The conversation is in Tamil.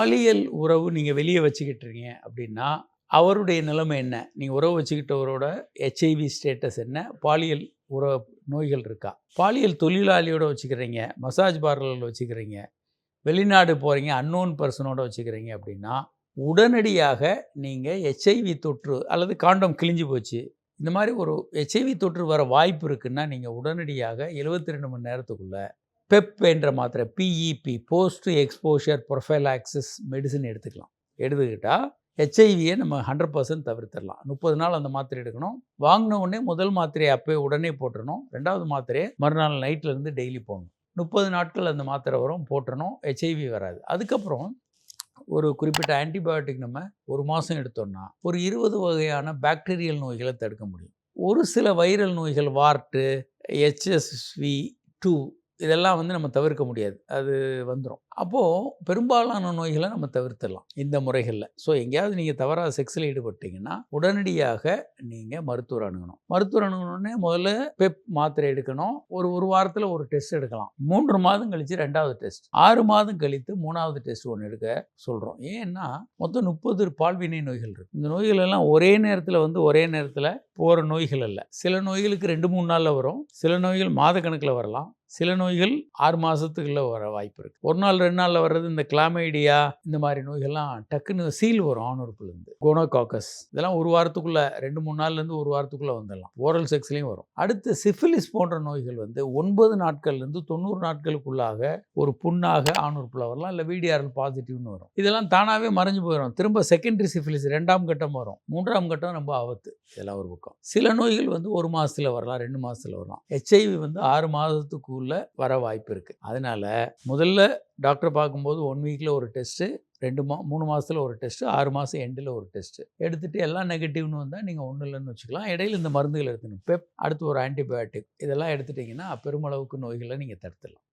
பாலியல் உறவு நீங்கள் வெளியே வச்சுக்கிட்டு இருக்கீங்க அப்படின்னா அவருடைய நிலைமை என்ன? நீங்கள் உறவு வச்சுக்கிட்டவரோட ஹெச்ஐவி ஸ்டேட்டஸ் என்ன? பாலியல் உறவு நோய்கள் இருக்கா? பாலியல் தொழிலாளியோட வச்சுக்கிறீங்க, மசாஜ் பார்லரில் வச்சுக்கிறீங்க, வெளிநாடு போகிறீங்க, அன்னோன் பர்சனோட வச்சுக்கிறீங்க அப்படின்னா உடனடியாக நீங்கள் ஹெச்ஐவி தொற்று அல்லது காண்டம் கிழிஞ்சு போச்சு, இந்த மாதிரி ஒரு ஹெச்ஐவி தொற்று வர வாய்ப்பு இருக்குன்னா நீங்கள் உடனடியாக 72 மணி நேரத்துக்குள்ளே பெப் என்ற மாத்திரை, PIB, post exposure prophylaxis medicine எடுத்துக்கிட்டால் ஹெச்ஐவியை நம்ம 100% தவிர்த்திடலாம். 30 நாள் அந்த மாத்திரை எடுக்கணும். வாங்கின உடனே முதல் மாத்திரையை அப்போயே உடனே போட்டுறணும். 2வது மாத்திரையை மறுநாள் நைட்லேருந்து டெய்லி போடணும். 30 நாட்கள் அந்த மாத்திரை வரும், போட்டுறணும். ஹெச்ஐவி வராது. அதுக்கப்புறம் ஒரு குறிப்பிட்ட ஆன்டிபயோட்டிக் நம்ம ஒரு மாதம் எடுத்தோம்னா ஒரு 20 வகையான பாக்டீரியல் நோய்களை தடுக்க முடியும். ஒரு சில வைரல் நோய்கள், வார்ட்டு, HSV2 இதெல்லாம் நம்ம தவிர்க்க முடியாது, அது வந்துடும். அப்போது பெரும்பாலான நோய்களை நம்ம தவிர்த்திடலாம் இந்த முறைகளில். ஸோ எங்கேயாவது நீங்கள் தவறாக செக்ஸில் ஈடுபட்டீங்கன்னா உடனடியாக நீங்கள் மருத்துவர் அணுகணும். மருத்துவர் அணுகணுன்னே முதல்ல பெப் மாத்திரை எடுக்கணும். ஒரு வாரத்தில் ஒரு டெஸ்ட் எடுக்கலாம். 3 மாதம் கழித்து 2வது டெஸ்ட், 6 மாதம் கழித்து 3வது டெஸ்ட் ஒன்று எடுக்க சொல்கிறோம். ஏன்னா மொத்தம் 30 பால்வினை நோய்கள் இருக்குது. இந்த நோய்கள் எல்லாம் ஒரே நேரத்தில் போகிற நோய்கள் அல்ல. சில நோய்களுக்கு 2-3 நாளில் வரும், சில நோய்கள் மாதக்கணக்கில் வரலாம், சில நோய்கள் 6 மாதத்துக்குள்ளே வர வாய்ப்பு இருக்குது. 1 நாள் 2 நாளில் வர்றது இந்த கிளாமைடியா, இந்த மாதிரி நோய்கள்லாம் டக்குன்னு சீல் வரும் ஆணுறுப்புலேருந்து, கோனோகாக்கஸ், இதெல்லாம் ஒரு வாரத்துக்குள்ளே 2-3 நாள்லேருந்து ஒரு வாரத்துக்குள்ளே வந்துடலாம். ஓரல் செக்ஸ்லேயும் வரும். அடுத்து சிஃபிலிஸ் போன்ற நோய்கள் 9 நாட்கள்லேருந்து 90 நாட்களுக்குள்ளாக ஒரு புண்ணாக ஆணுறுப்பில் வரலாம், இல்லை VDRL பாசிட்டிவ்னு வரும். இதெல்லாம் தானாகவே மறைஞ்சு போயிடும். திரும்ப செகண்டரி சிஃபிலிஸ் 2ஆம் கட்டம் வரும். 3ஆம் கட்டம் ரொம்ப ஆபத்து. இதெல்லாம் ஒரு பக்கம். சில நோய்கள் 1 மாதத்தில் வரலாம், 2 மாதத்தில் வரலாம். ஹெச்ஐவி 6 மாதத்துக்குள்ளே வர வாய்ப்பு இருக்குது. அதனால் முதல்ல டாக்டரை பார்க்கும்போது 1 வீக்கில் ஒரு டெஸ்ட்டு, 3 மாதத்தில் ஒரு டெஸ்ட்டு, 6 மாதம் எண்டில் ஒரு டெஸ்ட்டு எடுத்துகிட்டு எல்லாம் நெகட்டிவ்னு வந்தால் நீங்கள் ஒன்றும் இல்லைன்னு வச்சுக்கலாம். இடையில் இந்த மருந்துகள் எடுத்துக்கணும். பெப், அடுத்து ஒரு ஆன்டிபயோட்டிக், இதெல்லாம் எடுத்துட்டிங்கன்னா பெருமளவுக்கு நோய்களை நீங்கள் தடுத்துடலாம்.